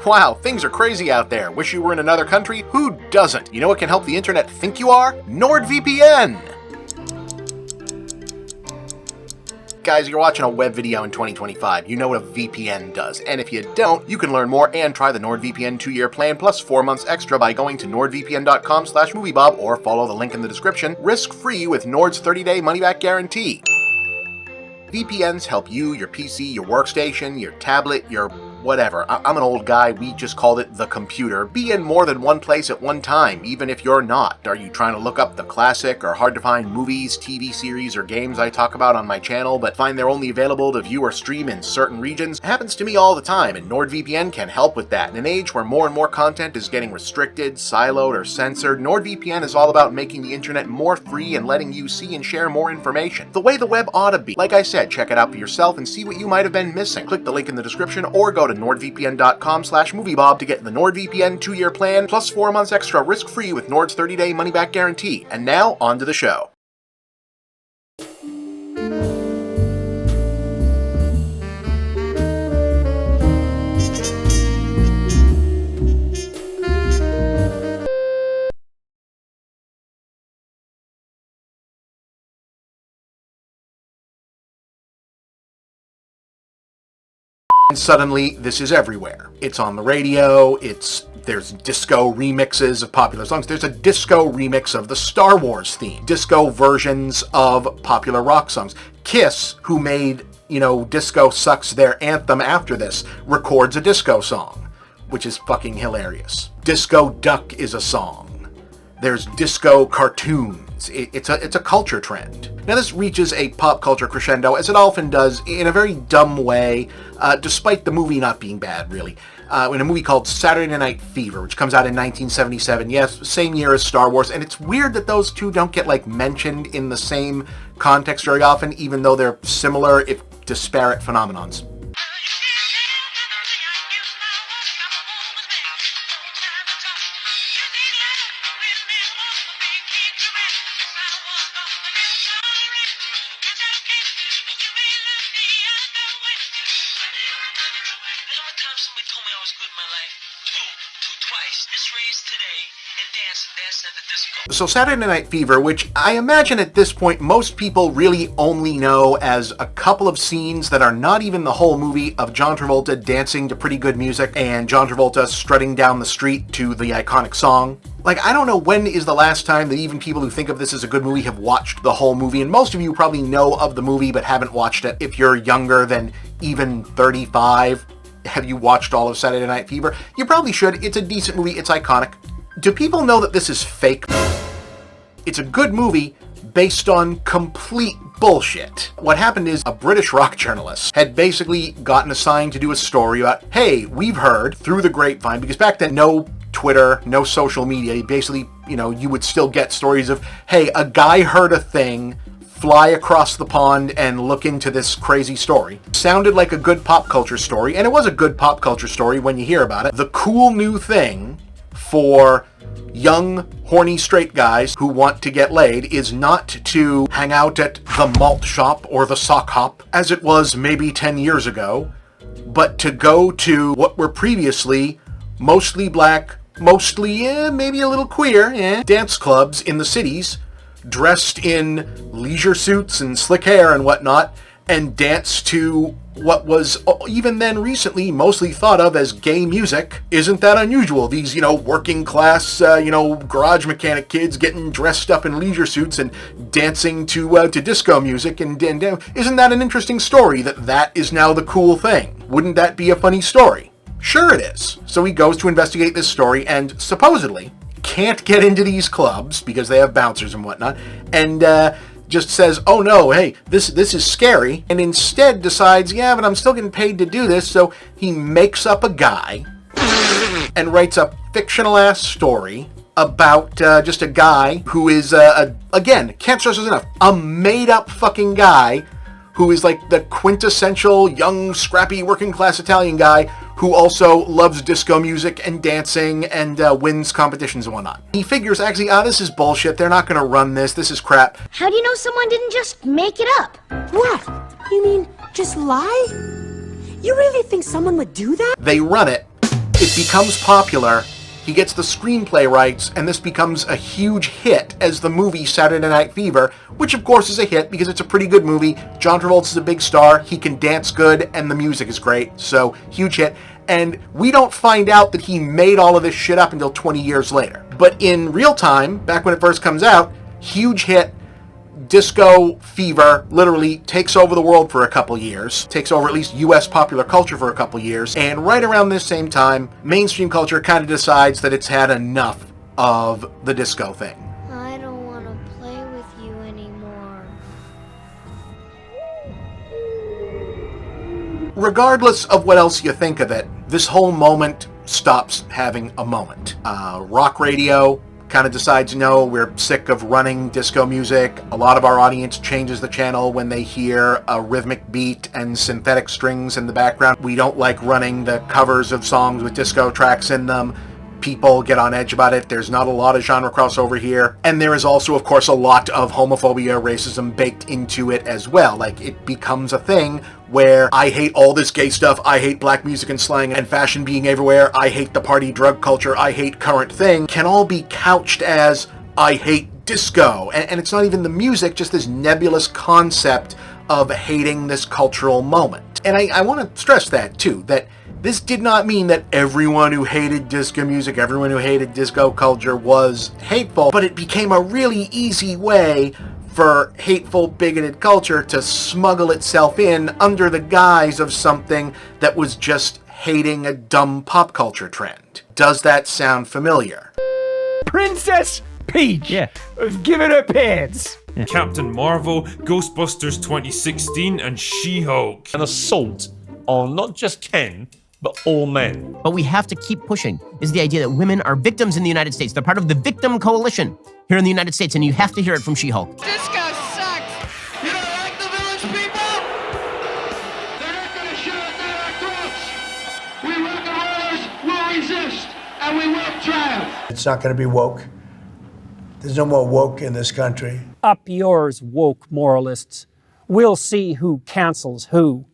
Wow, things are crazy out there. Wish you were in another country? Who doesn't? You know what can help the internet think you are? NordVPN! Guys, you're watching a web video in 2025. You know what a VPN does. And if you don't, you can learn more and try the NordVPN 2-year plan plus 4 months extra by going to nordvpn.com/moviebob or follow the link in the description. Risk-free with Nord's 30-day money-back guarantee. VPNs help you, your PC, your workstation, your tablet, your whatever. I'm an old guy, we just called it the computer. Be in more than one place at one time, even if you're not. Are you trying to look up the classic or hard-to-find movies, TV series, or games I talk about on my channel, but find they're only available to view or stream in certain regions? It happens to me all the time, and NordVPN can help with that. In an age where more and more content is getting restricted, siloed, or censored, NordVPN is all about making the internet more free and letting you see and share more information. The way the web ought to be. Like I said, check it out for yourself and see what you might have been missing. Click the link in the description or go to nordvpn.com/moviebob to get the NordVPN 2-year plan plus 4 months extra risk-free with Nord's 30-day money-back guarantee. And now, on to the show. And suddenly, this is everywhere. It's on the radio, there's disco remixes of popular songs. There's a disco remix of the Star Wars theme. Disco versions of popular rock songs. Kiss, who made, Disco Sucks their anthem after this, records a disco song, which is fucking hilarious. Disco Duck is a song. There's disco cartoons. It's a culture trend. Now this reaches a pop culture crescendo, as it often does, in a very dumb way, despite the movie not being bad, really. In a movie called Saturday Night Fever, which comes out in 1977, yes, same year as Star Wars, and it's weird that those two don't get, mentioned in the same context very often, even though they're similar, if disparate, phenomenons. So Saturday Night Fever, which I imagine at this point most people really only know as a couple of scenes that are not even the whole movie of John Travolta dancing to pretty good music and John Travolta strutting down the street to the iconic song. I don't know when is the last time that even people who think of this as a good movie have watched the whole movie, and most of you probably know of the movie but haven't watched it. If you're younger than even 35, have you watched all of Saturday Night Fever? You probably should. It's a decent movie. It's iconic. Do people know that this is fake? It's a good movie based on complete bullshit. What happened is a British rock journalist had basically gotten assigned to do a story about, hey, we've heard through the grapevine, because back then no Twitter, no social media, basically, you would still get stories of, hey, a guy heard a thing, fly across the pond and look into this crazy story. Sounded like a good pop culture story, and it was a good pop culture story when you hear about it. The cool new thing for young, horny straight guys who want to get laid is not to hang out at the malt shop or the sock hop, as it was maybe 10 years ago, but to go to what were previously mostly black, mostly, maybe a little queer, dance clubs in the cities, dressed in leisure suits and slick hair and whatnot, and dance to what was, even then recently, mostly thought of as gay music. Isn't that unusual? These, working class, garage mechanic kids getting dressed up in leisure suits and dancing to disco music, and isn't that an interesting story that is now the cool thing? Wouldn't that be a funny story? Sure it is. So he goes to investigate this story and supposedly can't get into these clubs because they have bouncers and whatnot, and just says, oh no, hey, this is scary, and instead decides, yeah, but I'm still getting paid to do this, so he makes up a guy and writes a fictional-ass story about just a guy who is, again, can't stress this enough, a made-up fucking guy who is like the quintessential young, scrappy, working-class Italian guy who also loves disco music and dancing and wins competitions and whatnot. He figures, actually, this is bullshit. They're not going to run this. This is crap. How do you know someone didn't just make it up? What? You mean just lie? You really think someone would do that? They run it. It becomes popular. He gets the screenplay rights, and this becomes a huge hit as the movie Saturday Night Fever, which of course is a hit because it's a pretty good movie. John Travolta's a big star, he can dance good, and the music is great, so huge hit. And we don't find out that he made all of this shit up until 20 years later. But in real time, back when it first comes out, huge hit, disco fever literally takes over the world for a couple years, takes over at least US popular culture for a couple years, and right around this same time, mainstream culture kind of decides that it's had enough of the disco thing. I don't want to play with you anymore. Regardless of what else you think of it, this whole moment stops having a moment. Rock radio kind of decides, no, we're sick of running disco music. A lot of our audience changes the channel when they hear a rhythmic beat and synthetic strings in the background. We don't like running the covers of songs with disco tracks in them. People get on edge about it. There's not a lot of genre crossover here. And there is also, of course, a lot of homophobia, racism baked into it as well. Like, it becomes a thing where I hate all this gay stuff, I hate black music and slang and fashion being everywhere, I hate the party drug culture, I hate current thing, can all be couched as I hate disco. And it's not even the music, just this nebulous concept of hating this cultural moment. And I want to stress that too, that this did not mean that everyone who hated disco music, everyone who hated disco culture was hateful, but it became a really easy way for hateful, bigoted culture to smuggle itself in under the guise of something that was just hating a dumb pop culture trend. Does that sound familiar? Princess Peach! Yeah. Give it her pants! Yeah. Captain Marvel, Ghostbusters 2016, and She-Hulk. An assault on not just Ken, but all men. But we have to keep pushing, is the idea that women are victims in the United States. They're part of the victim coalition here in the United States, and you have to hear it from She-Hulk. Disco sucks! You don't like the village people? They're not gonna shove it down our throats! We rock and rollers will resist, and we will triumph! It's not going to be woke. There's no more woke in this country. Up yours, woke moralists. We'll see who cancels who.